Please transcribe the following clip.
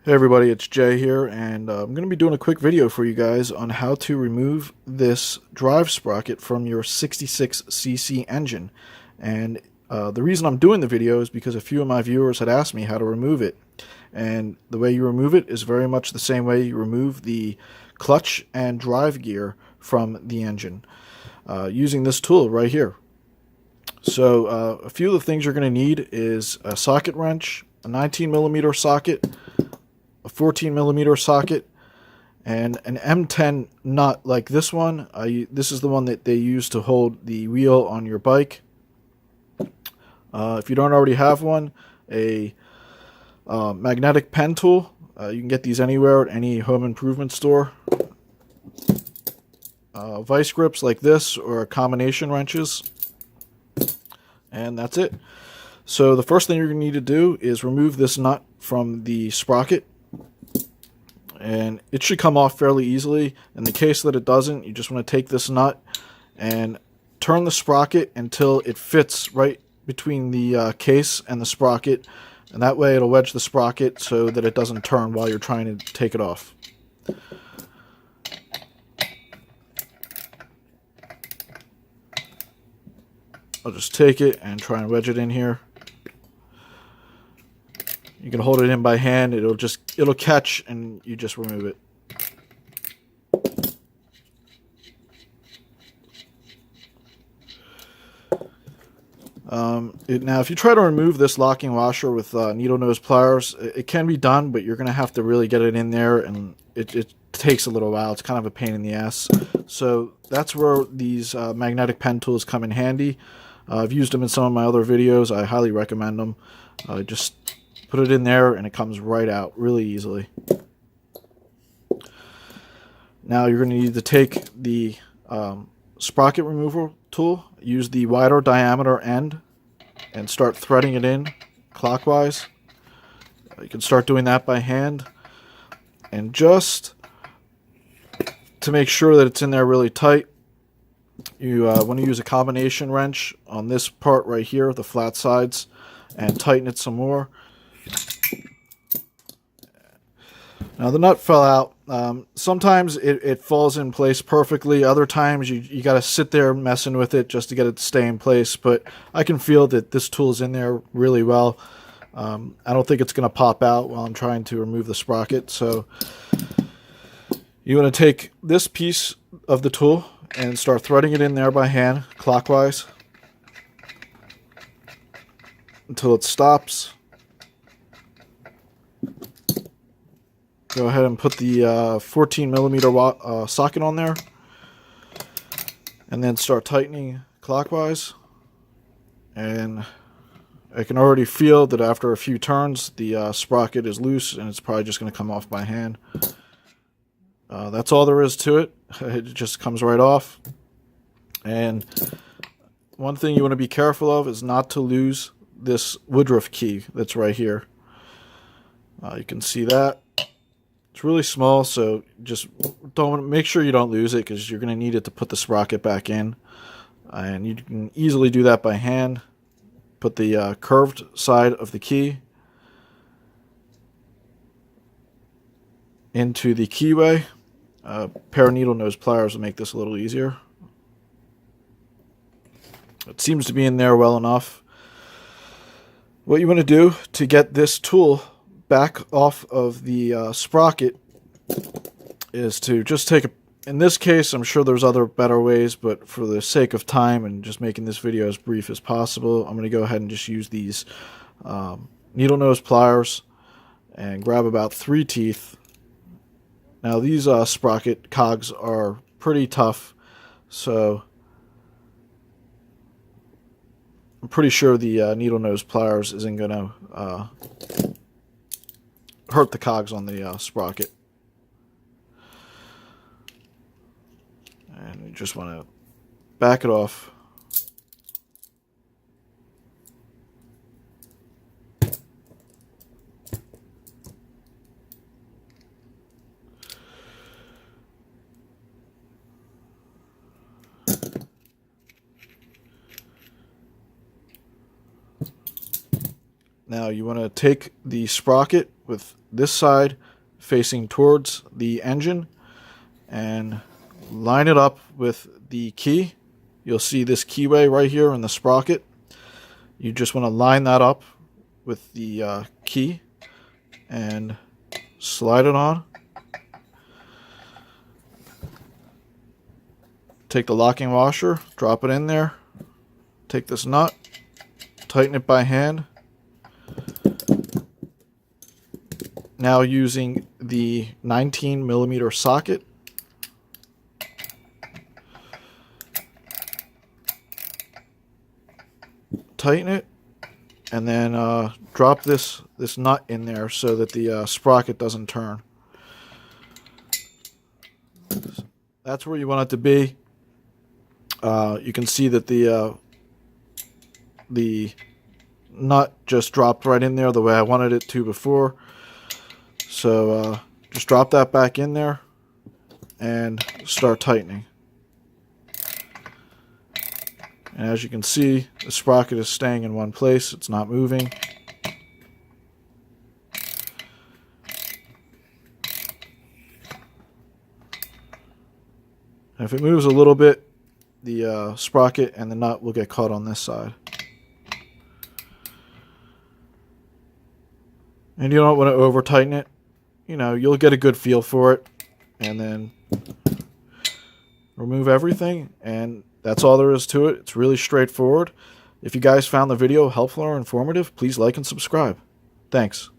Hey everybody, it's Jay here, and I'm going to be doing a quick video for you guys on how to remove this drive sprocket from your 66cc engine. And the reason I'm doing the video is because a few of my viewers had asked me how to remove it. And the way you remove it is very much the same way you remove the clutch and drive gear from the engine, using this tool right here. So a few of the things you're going to need is a socket wrench, a 19mm socket, a 14mm socket, and an M10 nut like this one. This is the one that they use to hold the wheel on your bike. If you don't already have one, a magnetic pen tool. You can get these anywhere at any home improvement store. Vice grips like this, or combination wrenches. And that's it. So the first thing you're going to need to do is remove this nut from the sprocket. And it should come off fairly easily. In the case that it doesn't, you just want to take this nut and turn the sprocket until it fits right between the case and the sprocket, and that way it'll wedge the sprocket so that it doesn't turn while you're trying to take it off. I'll just take it and try and wedge it in here. You can hold it in by hand, it'll catch, and you just remove it. Now, if you try to remove this locking washer with needle nose pliers, it can be done, but you're going to have to really get it in there, and it takes a little while. It's kind of a pain in the ass. So that's where these magnetic pen tools come in handy. I've used them in some of my other videos. I highly recommend them. Just put it in there and it comes right out really easily. Now you're going to need to take the sprocket removal tool, use the wider diameter end, and start threading it in clockwise. You can start doing that by hand, and just to make sure that it's in there really tight, you want to use a combination wrench on this part right here, the flat sides, and tighten it some more. Now the nut fell out. Sometimes it falls in place perfectly. Other times you got to sit there messing with it just to get it to stay in place. But I can feel that this tool is in there really well. I don't think it's going to pop out while I'm trying to remove the sprocket. So you want to take this piece of the tool and start threading it in there by hand, clockwise, until it stops. Go ahead and put the 14mm socket on there, and then start tightening clockwise. And I can already feel that after a few turns the sprocket is loose, and it's probably just going to come off by hand. That's all there is to it. It just comes right off. And one thing you want to be careful of is not to lose this woodruff key that's right here. You can see that. It's really small, so just make sure you don't lose it, because you're going to need it to put the sprocket back in. And you can easily do that by hand. Put the curved side of the key into the keyway. A pair of needle nose pliers will make this a little easier. It seems to be in there well enough. What you want to do to get this tool back off of the sprocket is to just take in this case, I'm sure there's other better ways, but for the sake of time and just making this video as brief as possible, I'm going to go ahead and just use these needle nose pliers and grab about 3 teeth. Now these sprocket cogs are pretty tough, so I'm pretty sure the needle nose pliers isn't going to hurt the cogs on the sprocket. And you just want to back it off. Now you want to take the sprocket with this side facing towards the engine and line it up with the key. You'll see this keyway right here in the sprocket. You just want to line that up with the key and slide it on. Take the locking washer, drop it in there, take this nut, tighten it by hand. Now using the 19mm socket, tighten it, and then drop this nut in there so that the sprocket doesn't turn. That's where you want it to be. You can see that the nut just dropped right in there the way I wanted it to before. So just drop that back in there and start tightening. And as you can see, the sprocket is staying in one place. It's not moving. And if it moves a little bit, the sprocket and the nut will get caught on this side. And you don't want to over tighten it. You know, you'll get a good feel for it. And then remove everything, and that's all there is to it. It's really straightforward. If you guys found the video helpful or informative, please like and subscribe. Thanks.